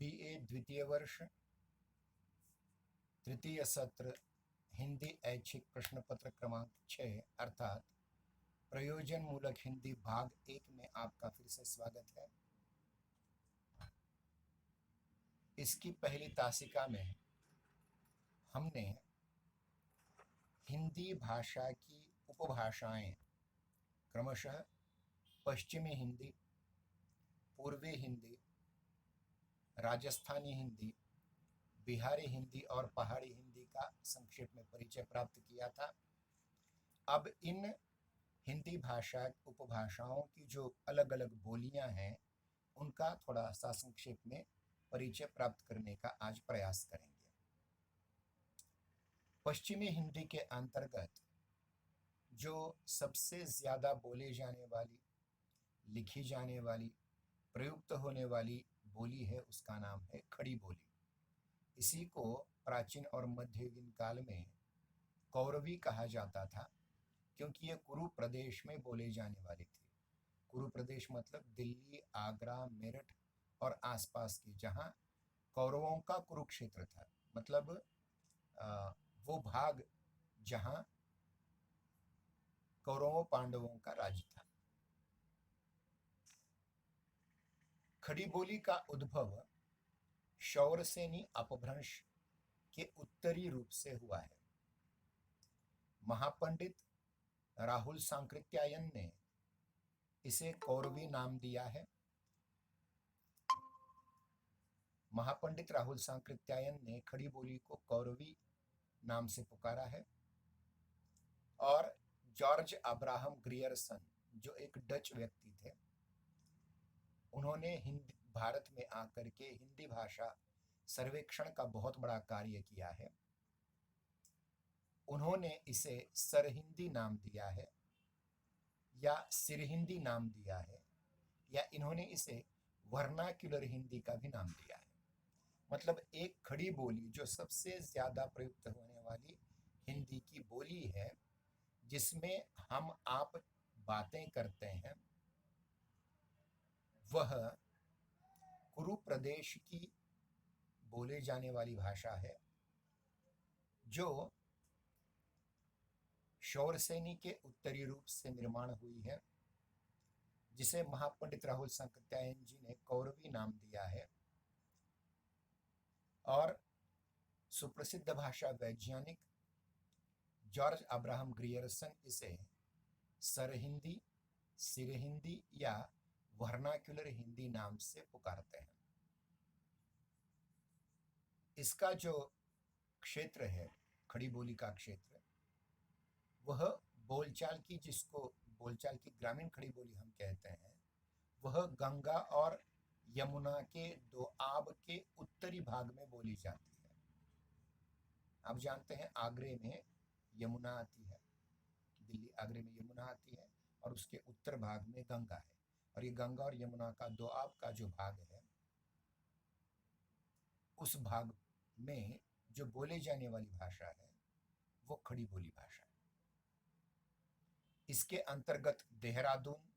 BA द्वितीय वर्ष तृतीय सत्र हिंदी ऐच्छिक प्रश्न पत्र क्रमांक 6 अर्थात प्रयोजन मूलक हिंदी भाग 1 में आपका फिर से स्वागत है। इसकी पहली तासिका में हमने हिंदी भाषा की उपभाषाएं क्रमशः पश्चिमी हिंदी, पूर्वी हिंदी, राजस्थानी हिंदी, बिहारी हिंदी और पहाड़ी हिंदी का संक्षेप में परिचय प्राप्त किया था। अब इन हिंदी भाषा उपभाषाओं की जो अलग अलग बोलियां हैं उनका थोड़ा सा संक्षेप में परिचय प्राप्त करने का आज प्रयास करेंगे। पश्चिमी हिंदी के अंतर्गत जो सबसे ज़्यादा बोले जाने वाली, लिखी जाने वाली, प्रयुक्त होने वाली बोली है उसका नाम है खड़ी बोली। इसी को प्राचीन और मध्ययुगीन काल में कौरवी कहा जाता था, क्योंकि ये कुरु प्रदेश में बोले जाने वाली थी। कुरु प्रदेश मतलब दिल्ली, आगरा, मेरठ और आसपास की, जहाँ कौरवों का कुरुक्षेत्र था, मतलब वो भाग जहाँ कौरवों पांडवों का राज्य था। खड़ी बोली का उद्भव शौरसेनी अपभ्रंश के उत्तरी रूप से हुआ है। महापंडित राहुल सांकृत्यायन ने इसे कौरवी नाम दिया है। महापंडित राहुल सांकृत्यायन ने खड़ी बोली को कौरवी नाम से पुकारा है। और जॉर्ज अब्राहम ग्रियर्सन, जो एक डच व्यक्ति थे, उन्होंने हिंदी भारत में आकर के हिंदी भाषा सर्वेक्षण का बहुत बड़ा कार्य किया है। उन्होंने इसे सरहिंदी नाम दिया है या सिरहिंदी नाम दिया है, या इन्होंने इसे वर्नाक्युलर हिंदी का भी नाम दिया है। मतलब एक खड़ी बोली जो सबसे ज्यादा प्रयुक्त होने वाली हिंदी की बोली है, जिसमें हम आप बातें करते हैं, वह कुरु प्रदेश की बोले जाने वाली भाषा है, जो शौरसेनी के उत्तरी रूप से निर्माण हुई है, जिसे महापंडित राहुल सांकृत्यायन जी ने कौरवी नाम दिया है। और सुप्रसिद्ध भाषा वैज्ञानिक जॉर्ज अब्राहम ग्रियर्सन इसे सरहिंदी, सिरहिंदी या वर्नाक्युलर हिंदी नाम से पुकारते हैं। इसका जो क्षेत्र है, खड़ी बोली का क्षेत्र, वह बोलचाल की, जिसको बोलचाल की ग्रामीण खड़ी बोली हम कहते हैं, वह गंगा और यमुना के दोआब के उत्तरी भाग में बोली जाती है। आप जानते हैं आगरे में यमुना आती है, दिल्ली आगरे में यमुना आती है, और उसके उत्तर भाग में गंगा है। और ये गंगा और यमुना का दोआब का जो भाग है, उस भाग में जो बोले जाने वाली भाषा है वो खड़ी बोली भाषा है। इसके अंतर्गत देहरादून,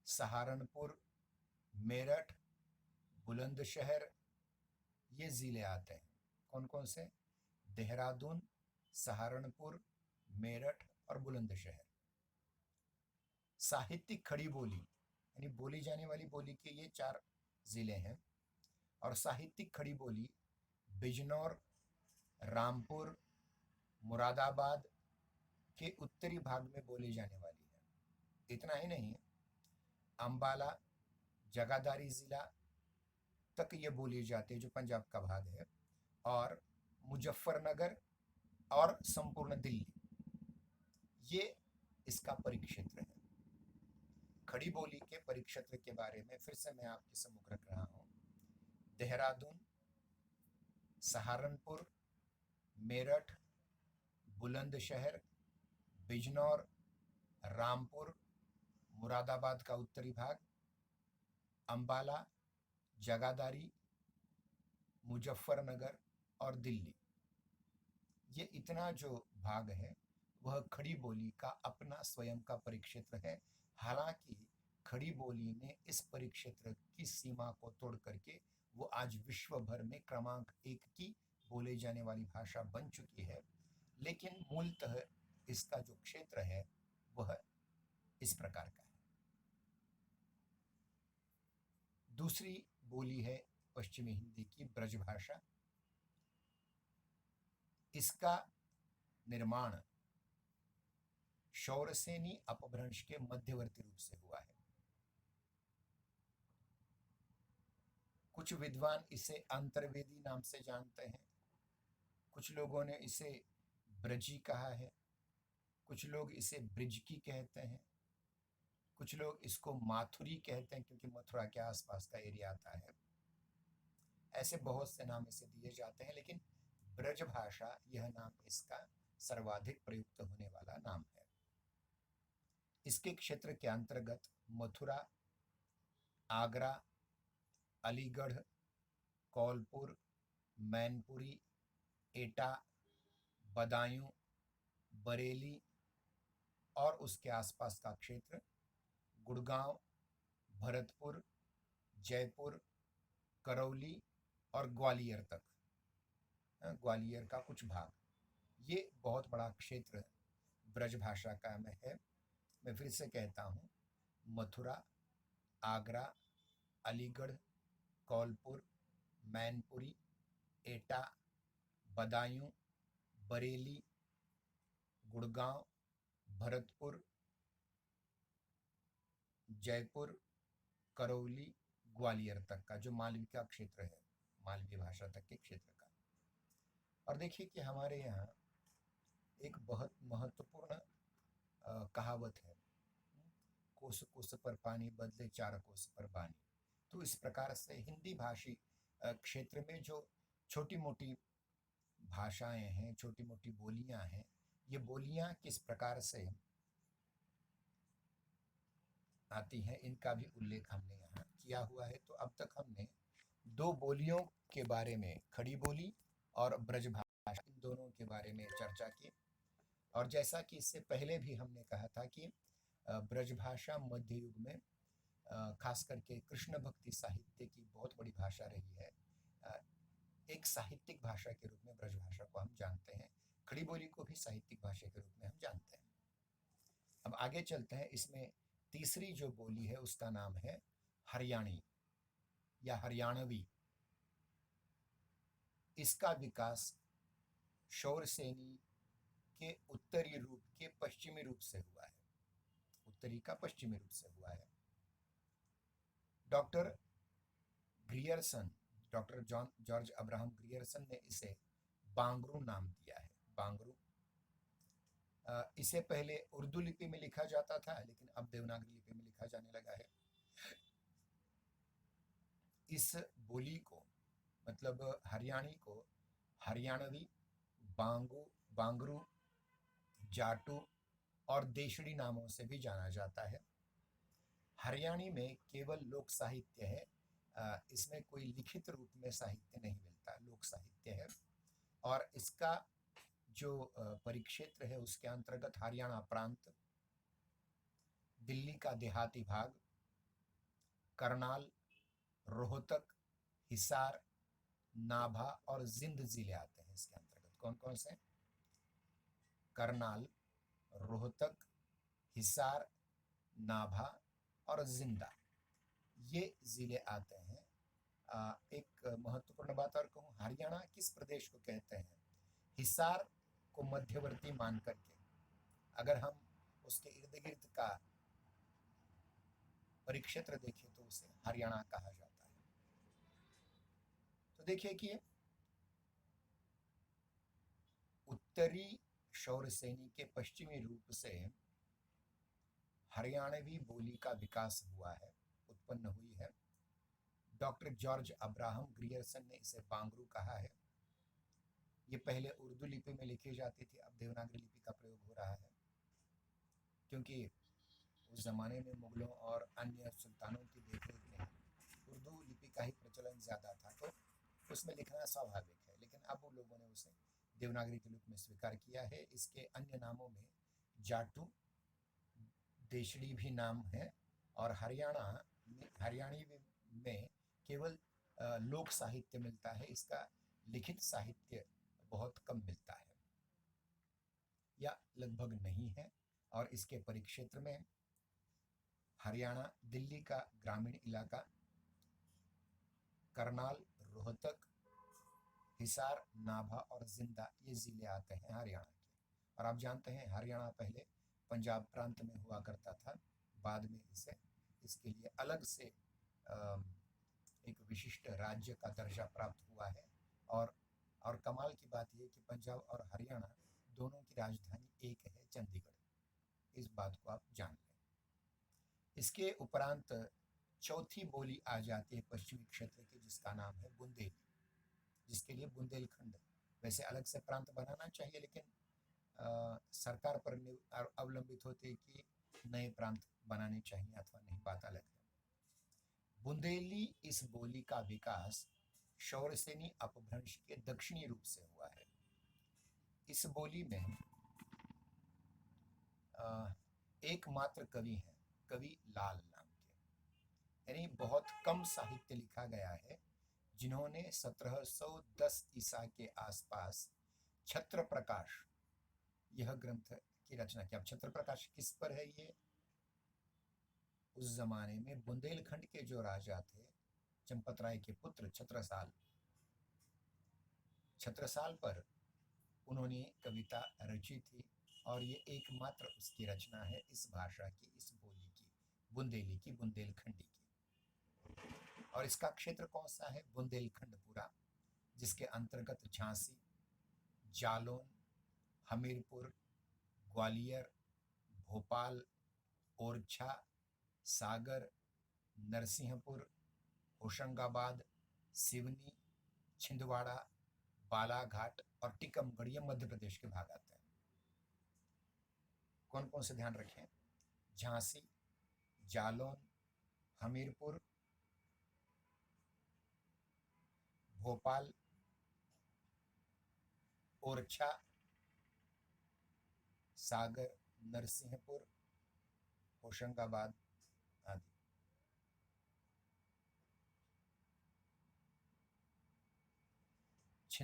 सहारनपुर, मेरठ, बुलंदशहर ये जिले आते हैं। कौन कौन से? देहरादून, सहारनपुर, मेरठ और बुलंदशहर। साहित्यिक खड़ी बोली यानी बोली जाने वाली बोली के ये 4 जिले हैं। और साहित्यिक खड़ी बोली बिजनौर, रामपुर, मुरादाबाद के उत्तरी भाग में बोली जाने वाली है। इतना ही नहीं, अंबाला, जगादारी जिला तक ये बोली जाती है, जो पंजाब का भाग है, और मुजफ्फरनगर और संपूर्ण दिल्ली, ये इसका परिक्षेत्र है। खड़ी बोली के परिक्षेत्र के बारे में फिर से मैं आपके सम्मुख रख रहा हूँ। देहरादून, सहारनपुर, मेरठ, बुलंदशहर, बिजनौर, रामपुर, मुरादाबाद का उत्तरी भाग, अंबाला, जगादारी, मुजफ्फरनगर और दिल्ली, ये इतना जो भाग है वह खड़ी बोली का अपना स्वयं का परिक्षेत्र है। हालांकि खड़ी बोली ने इस परिक्षेत्र की सीमा को तोड़ करके वो आज विश्व भर में क्रमांक 1 की बोले जाने वाली भाषा बन चुकी है, लेकिन मूलतः इसका जो क्षेत्र है वह इस प्रकार का है। दूसरी बोली है पश्चिमी हिंदी की ब्रजभाषा। इसका निर्माण शौरसेनी अपभ्रंश के मध्यवर्ती रूप से हुआ है। कुछ विद्वान इसे अंतर्वेदी नाम से जानते हैं, कुछ लोगों ने इसे ब्रजी कहा है, कुछ लोग इसे ब्रिजकी कहते हैं, कुछ लोग इसको माथुरी कहते हैं क्योंकि मथुरा के आसपास का एरिया आता है। ऐसे बहुत से नाम इसे दिए जाते हैं, लेकिन ब्रजभाषा यह नाम इसका सर्वाधिक प्रयुक्त होने वाला नाम है। इसके क्षेत्र के अंतर्गत मथुरा, आगरा, अलीगढ़, कौलपुर, मैनपुरी, एटा, बदायूं, बरेली और उसके आसपास का क्षेत्र, गुड़गांव, भरतपुर, जयपुर, करौली और ग्वालियर तक, ग्वालियर का कुछ भाग, ये बहुत बड़ा क्षेत्र ब्रजभाषा का में है। मैं फिर से कहता हूँ, मथुरा, आगरा, अलीगढ़, कौलपुर, मैनपुरी, एटा, बदायूं, बरेली, गुड़गांव, भरतपुर, जयपुर, करौली, ग्वालियर तक का जो मालवी का क्षेत्र है, मालवी भाषा तक के क्षेत्र का। और देखिए कि हमारे यहाँ एक बहुत महत्वपूर्ण कहावत है, कोस कोस पर पानी बदले चार कोस पर बानी। तो इस प्रकार से हिंदी भाषी क्षेत्र में जो छोटी मोटी भाषाएं हैं, छोटी मोटी बोलियां हैं, ये बोलियां किस प्रकार से आती हैं, इनका भी उल्लेख हमने यहाँ किया हुआ है। तो अब तक हमने दो बोलियों के बारे में, खड़ी बोली और ब्रजभाषा, इन दोनों के बारे में चर्चा की। और जैसा कि इससे पहले भी हमने कहा था कि ब्रजभाषा मध्य युग में खास करके कृष्ण भक्ति साहित्य की बहुत बड़ी भाषा रही है। एक साहित्यिक भाषा के रूप में ब्रजभाषा को हम जानते हैं, खड़ी बोली को भी साहित्यिक भाषा के रूप में हम जानते हैं। अब आगे चलते हैं। इसमें तीसरी जो बोली है उसका नाम है हरियाणी या हरियाणवी। इसका विकास शौरसेनी के उत्तरी रूप के पश्चिमी रूप से हुआ है, उत्तरी का पश्चिमी रूप से हुआ है। Doctor Grierson, doctor George Abraham Grierson ने इसे बांगरू नाम दिया है, बांगरू। इसे पहले उर्दू लिपि में लिखा जाता था, लेकिन अब देवनागरी लिपि में लिखा जाने लगा है। इस बोली को, मतलब हरियाणी को, हरियाणवी, बांगरू, जाटू और देशड़ी नामों से भी जाना जाता है। हरियाणी में केवल लोक साहित्य है, इसमें कोई लिखित रूप में साहित्य नहीं मिलता, लोक साहित्य है। और इसका जो परिक्षेत्र है उसके अंतर्गत हरियाणा प्रांत, दिल्ली का देहाती भाग, करनाल, रोहतक, हिसार, नाभा और जिंद जिले आते हैं इसके अंतर्गत। कौन कौन से? करनाल, रोहतक, हिसार, नाभा और जिंदा, ये जिले आते हैं। एक महत्वपूर्ण बात और कहूँ, हरियाणा किस प्रदेश को कहते हैं? हिसार को मध्यवर्ती मान करके अगर हम उसके इर्द गिर्द का परिक्षेत्र देखें तो उसे हरियाणा कहा जाता है। तो देखिए कि उत्तरी शौरसेनी के पश्चिमी रूप से हरियाणवी बोली का विकास हुआ है, उत्पन्न हुई है। डॉक्टर जॉर्ज अब्राहम ग्रियर्सन ने इसे बांगरू कहा है। ये पहले उर्दू लिपि में लिखी जाती थी, अब देवनागरी लिपि का प्रयोग हो रहा है, क्योंकि उस जमाने में मुगलों और अन्य सुल्तानों की देखरेख में उर्दू लिपि का ही प्रचलन ज़्यादा था, तो उसमें लिखना स्वाभाविक है। लेकिन अब उन लोगों ने उसे देवनागरी के रूप में स्वीकार किया है। इसके अन्य नामों में जाटू, देशड़ी भी नाम है, और हरियाणवी में केवल लोक साहित्य मिलता है, इसका लिखित साहित्य बहुत कम मिलता है या लगभग नहीं है। और इसके परिक्षेत्र में हरियाणा, दिल्ली का ग्रामीण इलाका, करनाल, रोहतक, हिसार, नाभा और जिंदा, ये ज़िले आते हैं हरियाणा के। और आप जानते हैं हरियाणा पहले पंजाब प्रांत में हुआ करता था, बाद में इसके लिए अलग से एक विशिष्ट राज्य का दर्जा प्राप्त हुआ है। और कमाल की बात यह कि पंजाब और हरियाणा दोनों की राजधानी एक है, चंडीगढ़। इस बात को आप जान लें। इसके उपरांत चौथी बोली आ जाती है पश्चिमी क्षेत्र की, जिसका नाम है बुंदेली, जिसके लिए बुंदेलखंड वैसे अलग से प्रांत बनाना चाहिए, लेकिन सरकार पर अवलंबित होते हैं कि नए प्रांत बनाने चाहिए अथवा नहीं, बात अलग है। बुंदेली इस बोली का विकास शौरसेनी अपभ्रंश के दक्षिणी रूप से हुआ है। इस बोली में एकमात्र कवि हैं, कवि लाल नाम के, यानी बहुत कम साहित्य लिखा गया है जिन्होंने 1710 ईसा के आसपास छत्र प्रकाश यह ग्रंथ की रचना की। अब छत्र प्रकाश किस पर है? ये उस जमाने में बुंदेलखंड के जो राजा थे, चंपत राय के पुत्र छत्रसाल पर उन्होंने कविता रची थी, और ये एकमात्र उसकी रचना है इस भाषा की, इस बोली की, बुंदेली की, बुंदेलखंडी की। और इसका क्षेत्र कौन सा है? बुंदेलखंड पूरा, जिसके अंतर्गत झांसी, जालौन, हमीरपुर, ग्वालियर, भोपाल, ओरछा, सागर, नरसिंहपुर, होशंगाबाद, सिवनी, छिंदवाड़ा, बालाघाट और टीकमगढ़, ये मध्य प्रदेश के भाग आते हैं। कौन कौन से ध्यान रखें? झांसी, जालौन, हमीरपुर, भोपाल, ओरछा, सागर, नरसिंहपुर, होशंगाबाद आदि।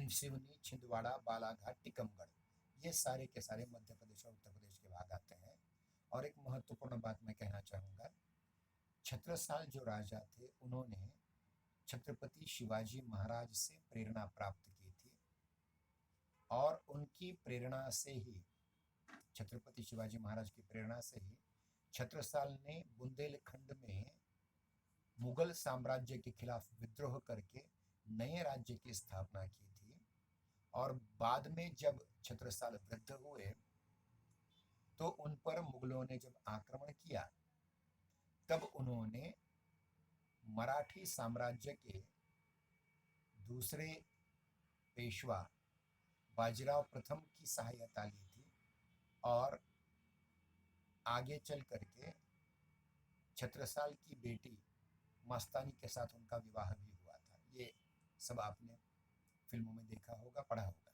सिवनी, छिंदवाड़ा, बालाघाट, टीकमगढ़, ये सारे के सारे मध्य प्रदेश और उत्तर प्रदेश के भाग आते हैं। और एक महत्वपूर्ण बात मैं कहना चाहूँगा, छत्रसाल जो राजा थे उन्होंने छत्रपति शिवाजी महाराज से प्रेरणा प्राप्त की थी, और उनकी प्रेरणा से ही, छत्रपति शिवाजी महाराज की प्रेरणा से ही छत्रसाल ने बुंदेलखंड में मुगल साम्राज्य के खिलाफ विद्रोह करके नए राज्य की स्थापना की थी। और बाद में जब छत्रसाल वृद्ध हुए तो उन पर मुगलों ने जब आक्रमण किया, तब उन्होंने मराठी साम्राज्य के दूसरे पेशवा बाजीराव प्रथम की सहायता ली थी, और आगे चल करके छत्रसाल की बेटी मस्तानी के साथ उनका विवाह भी हुआ था। ये सब आपने फिल्मों में देखा होगा, पढ़ा होगा।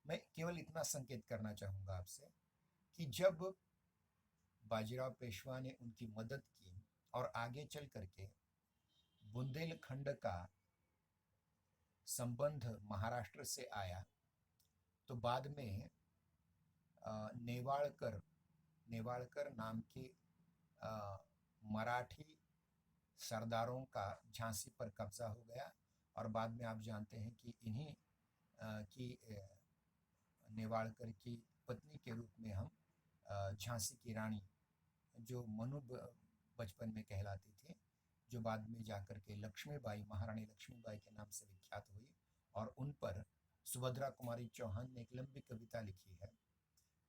मैं केवल इतना संकेत करना चाहूँगा आपसे कि जब बाजीराव पेशवा ने उनकी मदद की और आगे चल करके बुंदेलखंड का संबंध महाराष्ट्र से आया, तो बाद में नेवाड़कर नाम के मराठी सरदारों का झांसी पर कब्जा हो गया। और बाद में आप जानते हैं कि इन्हीं की नेवाड़कर की पत्नी के रूप में हम झांसी की रानी, जो मनु बचपन में कहलाती थी, जो बाद में जाकर के लक्ष्मीबाई, महारानी लक्ष्मीबाई के नाम से विख्यात हुई, और उन पर सुभद्रा कुमारी चौहान ने एक लंबी कविता लिखी है।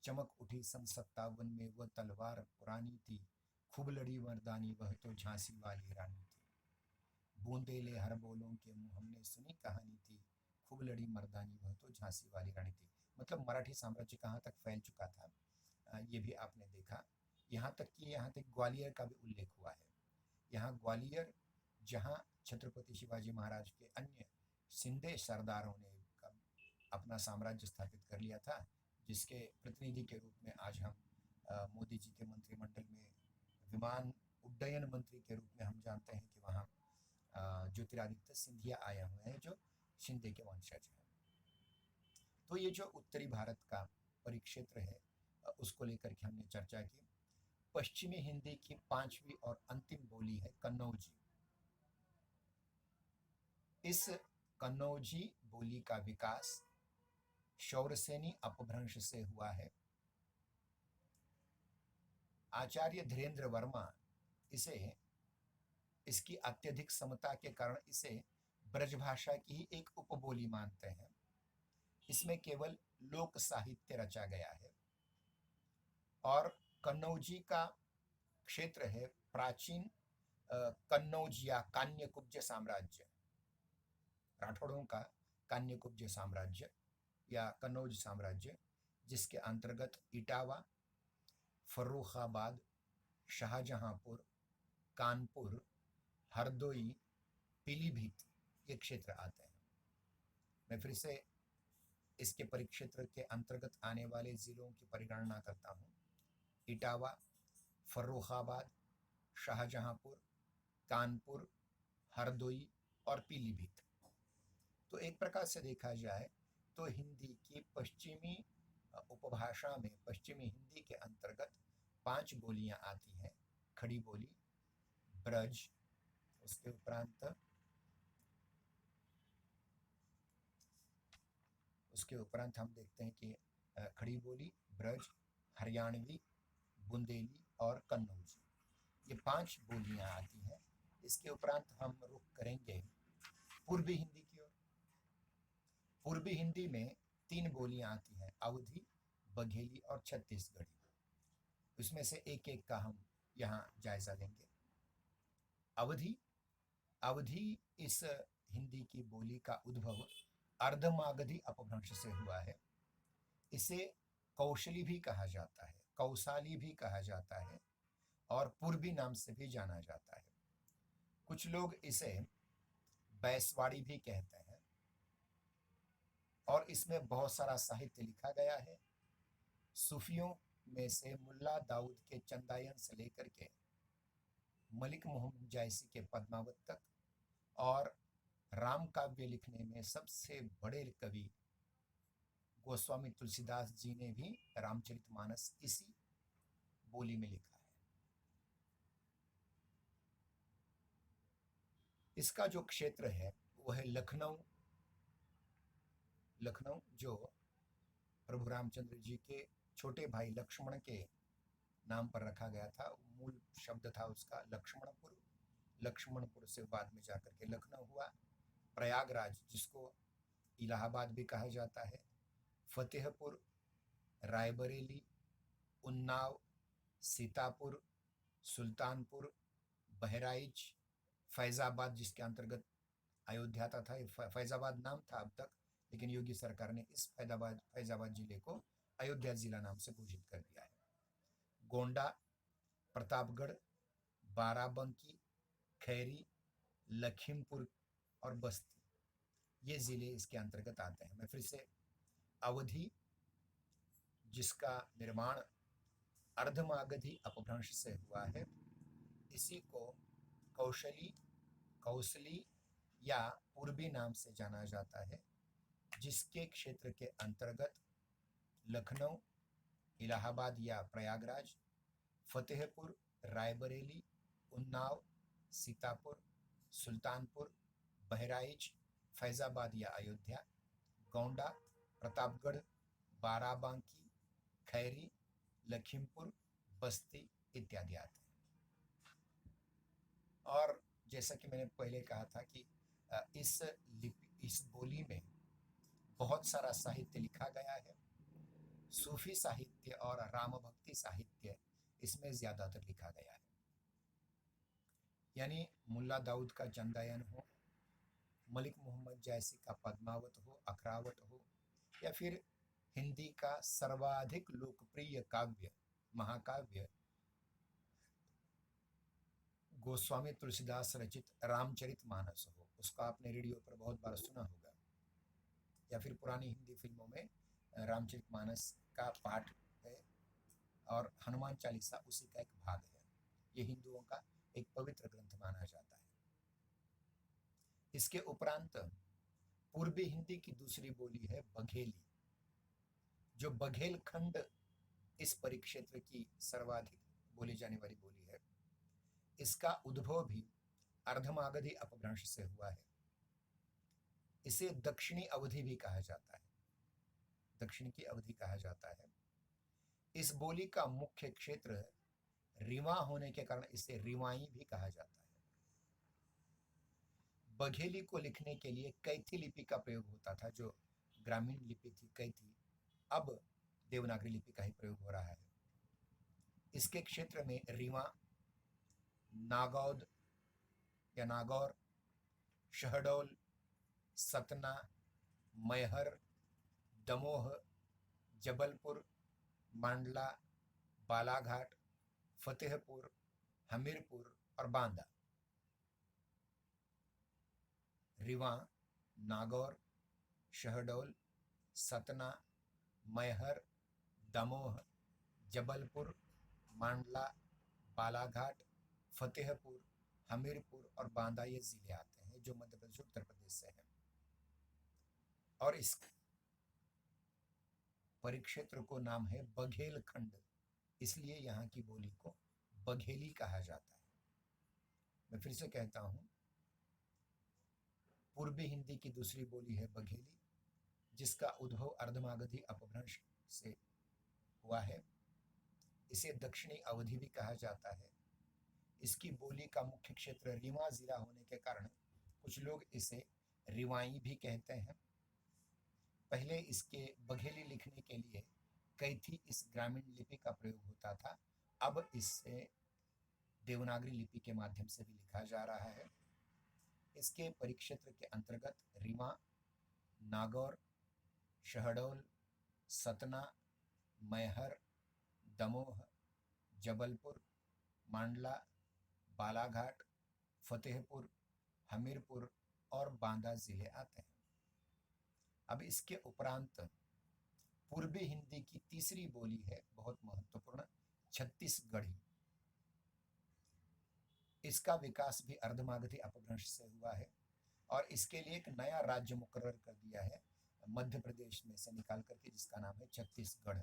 चमक उठी सन 57 में वह तलवार पुरानी थी, खूब लड़ी मर्दानी वह तो झांसी वाली रानी थी। बूंदेले हर बोलों के मुँह हमने सुनी कहानी थी, खूब लड़ी मर्दानी वह तो झांसी वाली रानी थी। मतलब मराठी साम्राज्य कहाँ तक फैल चुका था, ये भी आपने देखा। यहाँ तक ग्वालियर का भी उल्लेख हुआ है। यहाँ ग्वालियर, जहाँ छत्रपति शिवाजी महाराज के अन्य सिंधे सरदारों ने अपना साम्राज्य स्थापित कर लिया था, जिसके प्रतिनिधि के रूप में आज हम मोदी जी के मंत्रिमंडल में विमान उड्डयन मंत्री के रूप में हम जानते हैं कि वहाँ ज्योतिरादित्य सिंधिया आए हुए हैं जो शिंदे के वंशज हैं। तो ये जो उत्तरी भारत का परिक्षेत्र है उसको लेकर के हमने चर्चा की। पश्चिमी हिंदी की पांचवी और अंतिम बोली है कन्नौजी। इस कन्नौजी बोली का विकास शौरसेनी अपभ्रंश से हुआ है। आचार्य धीरेन्द्र वर्मा इसकी अत्यधिक समता के कारण इसे ब्रजभाषा की ही एक उपबोली मानते हैं। इसमें केवल लोक साहित्य रचा गया है और कन्नौजी का क्षेत्र है प्राचीन कन्नौज या कान्यकुब्ज साम्राज्य, राठौड़ों का कान्यकुब्ज साम्राज्य या कन्नौज साम्राज्य, जिसके अंतर्गत इटावा, फर्रुखाबाद, शाहजहांपुर, कानपुर, हरदोई, पीलीभीत ये क्षेत्र आते हैं। मैं फिर से इसके परिक्षेत्र के अंतर्गत आने वाले जिलों की परिगणना करता हूँ। इटावा, फर्रुखाबाद, शाहजहांपुर, कानपुर, हरदोई और पीलीभीत। तो एक प्रकार से देखा जाए तो हिंदी की पश्चिमी उपभाषा में पश्चिमी हिंदी के अंतर्गत 5 बोलियां आती हैं। खड़ी बोली, ब्रज, उसके उपरांत हम देखते हैं कि खड़ी बोली, ब्रज, हरियाणवी, बुंदेली और कन्नौजी, ये 5 बोलियां आती हैं। इसके उपरांत हम रुख करेंगे पूर्वी हिंदी की ओर। पूर्वी हिंदी में 3 बोलियां आती हैं, अवधी, बघेली और छत्तीसगढ़ी। उसमें से एक एक का हम यहाँ जायजा लेंगे। अवधी इस हिंदी की बोली का उद्भव अर्धमागधी अपभ्रंश से हुआ है। इसे कौशली भी कहा जाता है, कौसाली भी कहा जाता है और पूर्वी नाम से भी जाना जाता है। कुछ लोग इसे बैसवाड़ी भी कहते हैं और इसमें बहुत सारा साहित्य लिखा गया है। सूफियों में से मुल्ला दाऊद के चंदायन से लेकर के मलिक मोहम्मद जायसी के पद्मावत तक और राम काव्य लिखने में सबसे बड़े कवि गोस्वामी तुलसीदास जी ने भी रामचरितमानस इसी बोली में लिखा है। इसका जो क्षेत्र है वह है लखनऊ, जो प्रभु रामचंद्र जी के छोटे भाई लक्ष्मण के नाम पर रखा गया था। मूल शब्द था उसका लक्ष्मणपुर। लक्ष्मणपुर से बाद में जाकर के लखनऊ हुआ। प्रयागराज, जिसको इलाहाबाद भी कहा जाता है, फतेहपुर, रायबरेली, उन्नाव, सीतापुर, सुल्तानपुर, बहराइच, फैज़ाबाद, जिसके अंतर्गत अयोध्या था। फैज़ाबाद नाम था अब तक, लेकिन योगी सरकार ने इस फैज़ाबाद जिले को अयोध्या जिला नाम से घोषित कर दिया है। गोंडा, प्रतापगढ़, बाराबंकी, खैरी, लखीमपुर और बस्ती, ये जिले इसके अंतर्गत आते हैं। मैं फिर से, अवधी, जिसका निर्माण अर्धमागधी अपभ्रंश से हुआ है, इसी को कौसली या पूर्वी नाम से जाना जाता है, जिसके क्षेत्र के अंतर्गत लखनऊ, इलाहाबाद या प्रयागराज, फतेहपुर, रायबरेली, उन्नाव, सीतापुर, सुल्तानपुर, बहराइच, फैज़ाबाद या अयोध्या, गोंडा, प्रतापगढ़, बाराबांकी, खैरी, लखीमपुर, बस्ती इत्यादि आते हैं। और जैसा कि मैंने पहले कहा था कि इस बोली में बहुत सारा साहित्य लिखा गया है। सूफी साहित्य और राम भक्ति साहित्य इसमें ज्यादातर लिखा गया है। यानी मुल्ला दाऊद का चंदायन हो, मलिक मोहम्मद जायसी का पद्मावत हो, अखरावत हो, या फिर हिंदी का सर्वाधिक लोकप्रिय काव्य महाकाव्य गोस्वामी तुलसीदास रचित रामचरितमानस हो, उसका आपने रेडियो पर बहुत बार सुना होगा, या फिर पुरानी हिंदी फिल्मों में रामचरितमानस का पाठ है और हनुमान चालीसा उसी का एक भाग है। ये हिंदुओं का एक पवित्र ग्रंथ माना जाता है। इसके उपरांत पूर्वी हिंदी की दूसरी बोली है बघेली, जो बघेल खंड इस परिक्षेत्र की सर्वाधिक बोली जाने वाली बोली है। इसका उद्भव भी अर्धमागधी अपभ्रंश से हुआ है। इसे दक्षिणी अवधि भी कहा जाता है, दक्षिण की अवधि कहा जाता है। इस बोली का मुख्य क्षेत्र रीवा होने के कारण इसे रिवाई भी कहा जाता है। बघेली को लिखने के लिए कैथी लिपि का प्रयोग होता था, जो ग्रामीण लिपि थी कैथी, अब देवनागरी लिपि का ही प्रयोग हो रहा है। इसके क्षेत्र में रीवा, नागौद या नागौर, शहडोल, सतना, मैहर, दमोह, जबलपुर, मांडला, बालाघाट, फतेहपुर, हमीरपुर और बांदा। रीवा, नागौर, शहडोल, सतना, मैहर, दमोह, जबलपुर, मांडला, बालाघाट, फतेहपुर, हमीरपुर और बांदा ये जिले आते हैं जो मध्य प्रदेश उत्तर प्रदेश से हैं। और इस परिक्षेत्र को नाम है बघेल खंड, इसलिए यहाँ की बोली को बघेली कहा जाता है। मैं फिर से कहता हूँ, पूर्वी हिंदी की दूसरी बोली है बघेली, जिसका उद्भव अर्धमागधी अपभ्रंश से हुआ है। इसे दक्षिणी अवधि भी कहा जाता है। इसकी बोली का मुख्य क्षेत्र रीवा जिला होने के कारण कुछ लोग इसे रिवाई भी कहते हैं। पहले इसके बघेली लिखने के लिए कैथी इस ग्रामीण लिपि का प्रयोग होता था, अब इससे देवनागरी लिपि के माध्यम से भी लिखा जा रहा है। इसके परिक्षेत्र के अंतर्गत रीवा, नागौर, शहडोल, सतना, मैहर, दमोह, जबलपुर, मांडला, बालाघाट, फतेहपुर, हमीरपुर और बांदा जिले आते हैं। अब इसके उपरांत पूर्वी हिंदी की तीसरी बोली है, बहुत महत्वपूर्ण, छत्तीसगढ़ी। इसका विकास भी अर्धमागधी अपभ्रंश से हुआ है और इसके लिए एक नया राज्य मुकर्रर कर दिया है मध्य प्रदेश में से निकाल करके, जिसका नाम है छत्तीसगढ़।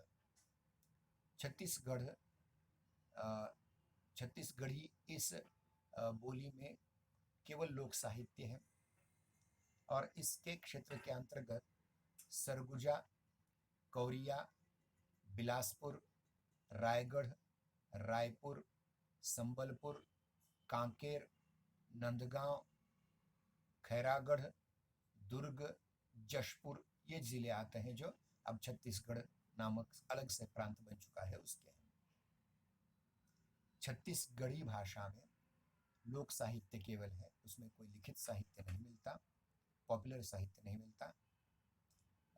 छत्तीसगढ़ी इस बोली में केवल लोक साहित्य है और इसके क्षेत्र के अंतर्गत सरगुजा, कौरिया, बिलासपुर, रायगढ़, रायपुर, संबलपुर, कांकेर, नंदगांव, खैरागढ़, दुर्ग, जशपुर ये जिले आते हैं, जो अब छत्तीसगढ़ नामक अलग से प्रांत बन चुका है उसके। छत्तीसगढ़ी भाषा में लोक साहित्य केवल है, उसमें कोई लिखित साहित्य नहीं मिलता, पॉपुलर साहित्य नहीं मिलता।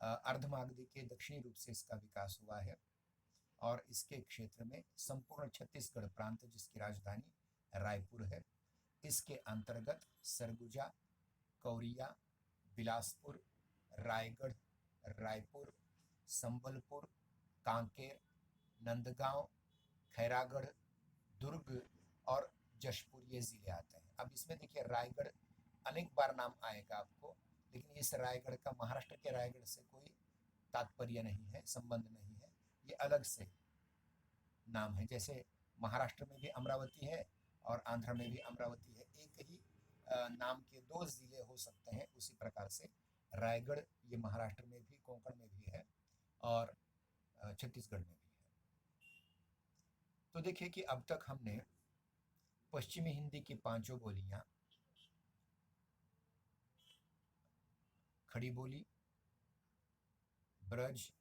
अर्धमागधी के दक्षिणी रूप से इसका विकास हुआ है और इसके क्षेत्र में संपूर्ण छत्तीसगढ़ प्रांत, जिसकी राजधानी रायपुर है, इसके अंतर्गत सरगुजा, कौरिया, बिलासपुर, रायगढ़, रायपुर, संबलपुर, कांकेर, नंदगांव, खैरागढ़, दुर्ग और जशपुर ये जिले आते हैं। अब इसमें देखिए रायगढ़ अनेक बार नाम आएगा आपको, लेकिन इस रायगढ़ का महाराष्ट्र के रायगढ़ से कोई तात्पर्य नहीं है, संबंध नहीं है, ये अलग से नाम है। जैसे महाराष्ट्र में भी अमरावती है और आंध्र में भी अमरावती है, एक ही नाम के दो जिले हो सकते हैं, उसी प्रकार से रायगढ़ ये महाराष्ट्र में भी, कोंकण में भी है और छत्तीसगढ़ में भी है। तो देखिए कि अब तक हमने पश्चिमी हिंदी की पांचों बोलियां, खड़ी बोली, ब्रज,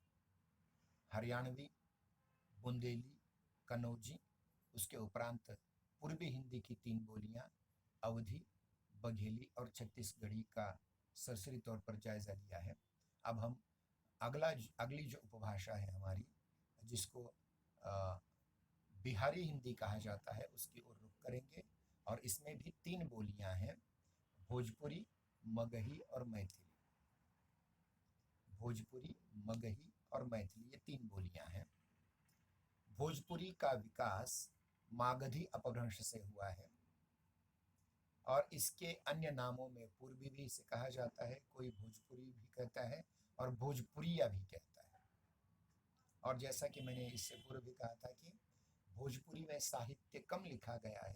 हरियाणवी, बुंदेली, कन्नौजी, उसके उपरांत पूर्वी हिंदी की तीन बोलियां अवधी, बघेली और छत्तीसगढ़ी का सरसरी तौर पर जायजा लिया है। अब हम अगली जो उपभाषा है हमारी, जिसको बिहारी हिंदी कहा जाता है, उसकी ओर रुख करेंगे और इसमें भी तीन बोलियां हैं, भोजपुरी, मगही और मैथिली। भोजपुरी, मगही और मैथिली ये तीन बोलियां हैं। भोजपुरी का विकास मागधी अपभ्रंश से हुआ है और इसके अन्य नामों में पूर्वी भी इसे कहा जाता है, कोई भोजपुरी भी कहता है और भोजपुरिया भी कहता है। और जैसा कि मैंने इससे पूर्व भी कहा था कि भोजपुरी में साहित्य कम लिखा गया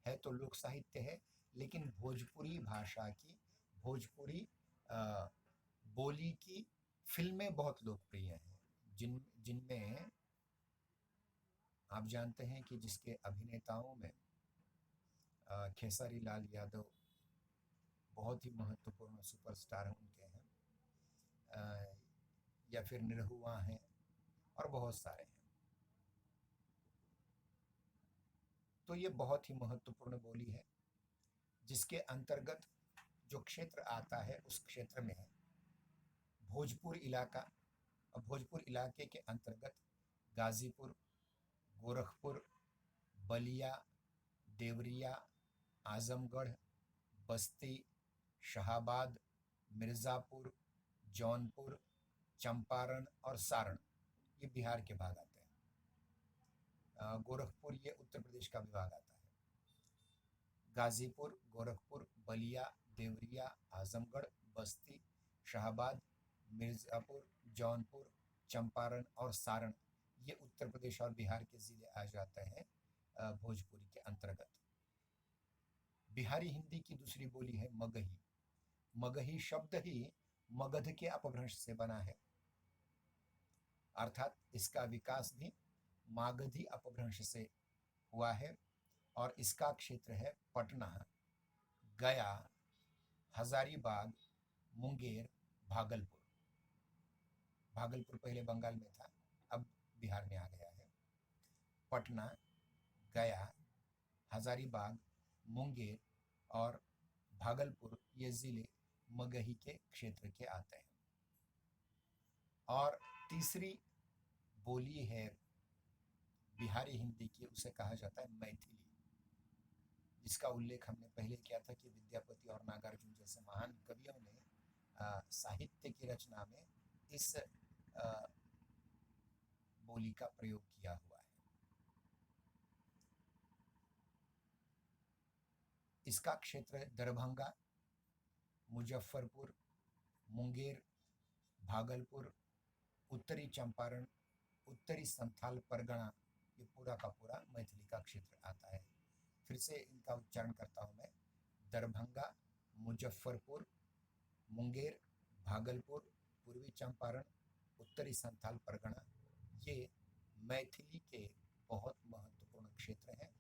है तो लोक साहित्य है, लेकिन भोजपुरी भाषा की, भोजपुरी अ, बोली की फिल्में बहुत लोकप्रिय हैं, जिनमें आप जानते हैं कि जिसके अभिनेताओं में खेसारी लाल यादव बहुत ही महत्वपूर्ण सुपरस्टार उनके हैं, या फिर निरहुआ हैं और बहुत सारे हैं। तो ये बहुत ही महत्वपूर्ण बोली है, जिसके अंतर्गत जो क्षेत्र आता है उस क्षेत्र में है भोजपुर इलाका, और भोजपुर इलाके के अंतर्गत गाजीपुर, गोरखपुर, बलिया, देवरिया, आजमगढ़, बस्ती, शाहाबाद, मिर्ज़ापुर, जौनपुर, चंपारण और सारण, ये बिहार के भाग आते हैं। गोरखपुर ये उत्तर प्रदेश का विभाग आता है। गाजीपुर, गोरखपुर, बलिया, देवरिया, आजमगढ़, बस्ती, शाहाबाद, मिर्ज़ापुर, जौनपुर, चंपारण और सारण, ये उत्तर प्रदेश और बिहार के ज़िले आ जाते हैं भोजपुरी के अंतर्गत। बिहारी हिंदी की दूसरी बोली है मगही। मगही शब्द ही मगध के अपभ्रंश से बना है, अर्थात इसका विकास भी मागधी अपभ्रंश से हुआ है और इसका क्षेत्र है पटना, गया, हजारीबाग, मुंगेर, भागलपुर। भागलपुर पहले बंगाल में था, अब बिहार में आ गया है। पटना, गया, हजारीबाग, मुंगेर और भागलपुर ये ज़िले मगही के क्षेत्र के आते हैं। और तीसरी बोली है बिहारी हिंदी की, उसे कहा जाता है मैथिली, जिसका उल्लेख हमने पहले किया था कि विद्यापति और नागार्जुन जैसे महान कवियों ने साहित्य की रचना में इस बोली का प्रयोग किया हुआ है। इसका क्षेत्र दरभंगा, मुजफ्फरपुर, मुंगेर, भागलपुर, उत्तरी चंपारण, उत्तरी संथाल परगना, ये पूरा का पूरा मैथिली का क्षेत्र आता है। फिर से इनका उच्चारण करता हूँ मैं। दरभंगा, मुजफ्फरपुर, मुंगेर, भागलपुर, पूर्वी चंपारण, उत्तरी संथाल परगना, ये मैथिली के बहुत महत्वपूर्ण क्षेत्र हैं।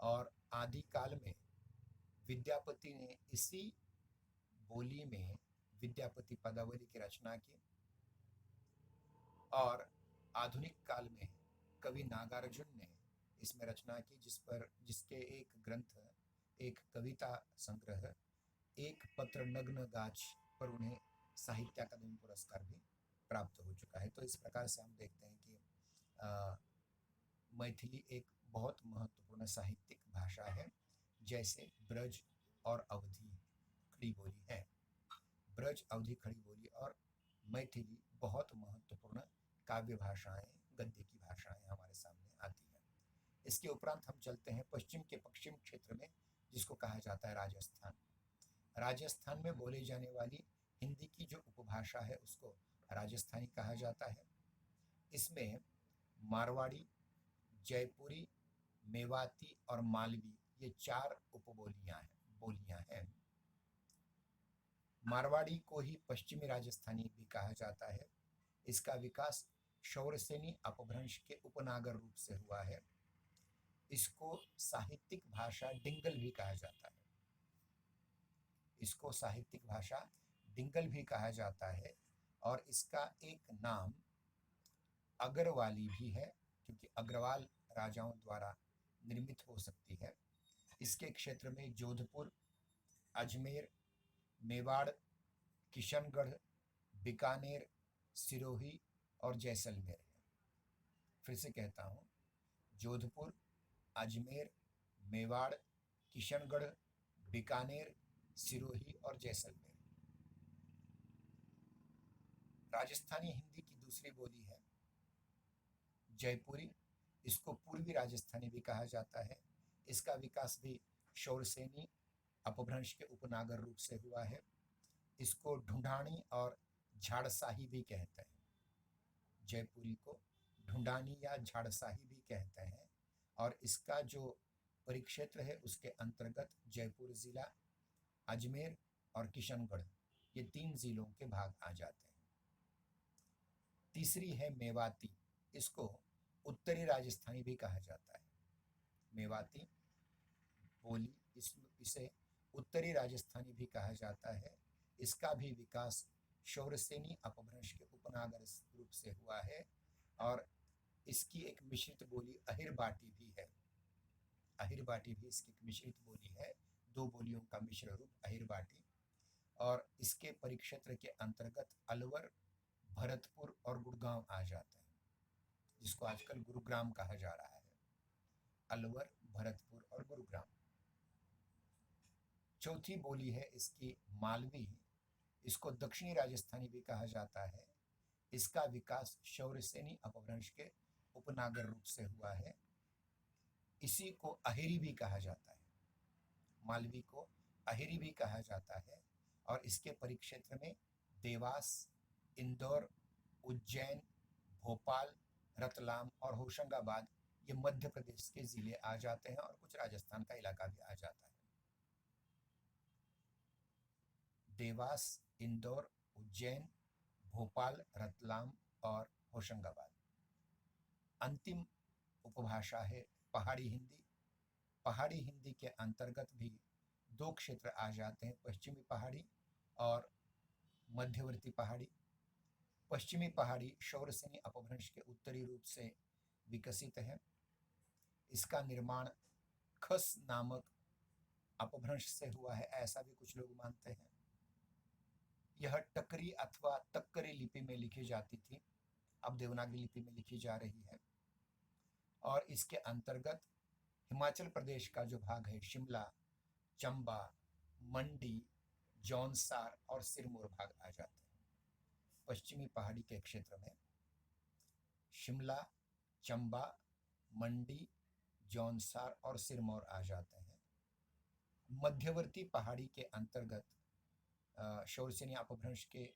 और आदिकाल में विद्यापति ने इसी बोली में विद्यापति पदावली की रचना की, और आधुनिक काल में कवि नागार्जुन ने इसमें रचना की, जिसके एक ग्रंथ, एक कविता संग्रह, एक पत्र नग्न गाछ पर उन्हें साहित्य अकादमी पुरस्कार भी प्राप्त हो चुका है। तो इस प्रकार से हम देखते हैं कि मैथिली एक बहुत महत्वपूर्ण साहित्यिक भाषा है, जैसे ब्रज और अवधी खड़ी बोली है। ब्रज, अवधी खड़ी बोली और मैथिली बहुत महत्वपूर्ण काव्य भाषाएं, गद्य की भाषाएं हमारे सामने आती हैं। इसके उपरांत हम चलते हैं पश्चिम के पश्चिम क्षेत्र में, जिसको कहा जाता है राजस्थान। राजस्थान में बोले जाने वाली हिंदी की जो उपभाषा है उसको राजस्थानी कहा जाता है। इसमें मारवाड़ी, जयपुरी, मेवाती और मालवी, ये 4 बोलियां हैं। मारवाड़ी को ही पश्चिमी राजस्थानी भी कहा जाता है। इसका विकास शौरसेनी अपभ्रंश के उपनागर रूप से हुआ है। इसको साहित्यिक भाषा डिंगल भी कहा जाता है। इसको साहित्यिक भाषा डिंगल भी कहा जाता है और इसका एक नाम अग्रवाली भी है, क्योंकि अग्रवाल राजाओं द्वारा निर्मित हो सकती है। इसके क्षेत्र में जोधपुर, अजमेर, मेवाड़, किशनगढ़, बीकानेर, सिरोही और जैसलमेर है। फिर से कहता हूँ, जोधपुर, अजमेर, मेवाड़, किशनगढ़, बीकानेर, सिरोही और जैसलमेर। राजस्थानी हिंदी की दूसरी बोली है जयपुरी। इसको पूर्वी राजस्थानी भी कहा जाता है। इसका विकास भी शौरसेनी अपभ्रंश के उपनागर रूप से हुआ है। इसको ढूंढानी और झाड़साही भी कहते हैं। जयपुरी को ढूंढानी या झाड़साही भी कहते हैं। और इसका जो परिक्षेत्र है उसके अंतर्गत जयपुर जिला, अजमेर और किशनगढ़, ये 3 जिलों के भाग आ जाते हैं। तीसरी है मेवाती। इसको उत्तरी राजस्थानी भी कहा जाता है। मेवाती बोली इसे उत्तरी राजस्थानी भी कहा जाता है। इसका भी विकास शौरसेनी अपभ्रंश के उपनागर रूप से हुआ है। और इसकी एक मिश्रित बोली अहिरबाटी भी है। अहिरबाटी भी इसकी एक मिश्रित बोली है, 2 बोलियों का मिश्र रूप अहिरबाटी। और इसके परिक्षेत्र के अंतर्गत अलवर, भरतपुर और गुड़गांव आ जाते हैं, जिसको आजकल गुरुग्राम कहा जा रहा है। अलवर, भरतपुर और गुरुग्राम। चौथी बोली है इसकी मालवी। इसको दक्षिणी राजस्थानी भी कहा जाता है। इसका विकास शौरसेनी अपभ्रंश के उपनागर रूप से हुआ है। इसी को अहिरी भी कहा जाता है। मालवी को अहिरी भी कहा जाता है। और इसके परिक्षेत्र में देवास, इंदौर, उज्जैन, भोपाल, रतलाम और होशंगाबाद, ये मध्य प्रदेश के जिले आ जाते हैं और कुछ राजस्थान का इलाका भी आ जाता है। देवास, इंदौर, उज्जैन, भोपाल, रतलाम और होशंगाबाद। अंतिम उपभाषा है पहाड़ी हिंदी। पहाड़ी हिंदी के अंतर्गत भी 2 क्षेत्र आ जाते हैं, पश्चिमी पहाड़ी और मध्यवर्ती पहाड़ी। पश्चिमी पहाड़ी शौरसेनी अपभ्रंश के उत्तरी रूप से विकसित है। इसका निर्माण खस नामक अपभ्रंश से हुआ है, ऐसा भी कुछ लोग मानते हैं। यह टकरी अथवा तक्करी लिपि में लिखी जाती थी, अब देवनागरी लिपि में लिखी जा रही है। और इसके अंतर्गत हिमाचल प्रदेश का जो भाग है, शिमला, चंबा, मंडी, जौनसार और सिरमौर भाग आ जाते हैं। पश्चिमी पहाड़ी के क्षेत्र में शिमला, चंबा, मंडी, जौनसार और सिरमौर आ जाते हैं। मध्यवर्ती पहाड़ी के अंतर्गत शौरसेनी अपभ्रंश के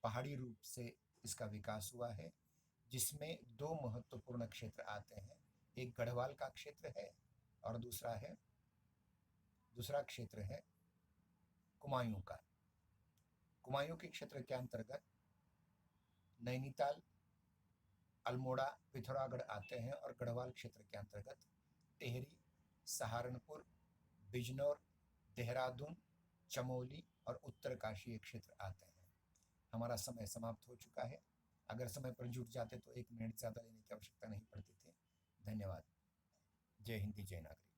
पहाड़ी रूप से इसका विकास हुआ है, जिसमें 2 महत्वपूर्ण क्षेत्र आते हैं। एक गढ़वाल का क्षेत्र है और दूसरा क्षेत्र है कुमायूं का। कुमायूं के क्षेत्र के अंतर्गत नैनीताल, अल्मोड़ा, पिथौरागढ़ आते हैं। और गढ़वाल क्षेत्र के अंतर्गत टिहरी, सहारनपुर, बिजनौर, देहरादून, चमोली और उत्तरकाशी क्षेत्र आते हैं। हमारा समय समाप्त हो चुका है। अगर समय पर जुट जाते तो 1 मिनट ज़्यादा लेने की आवश्यकता नहीं पड़ती थी। धन्यवाद। जय हिंद, जय नागरिक।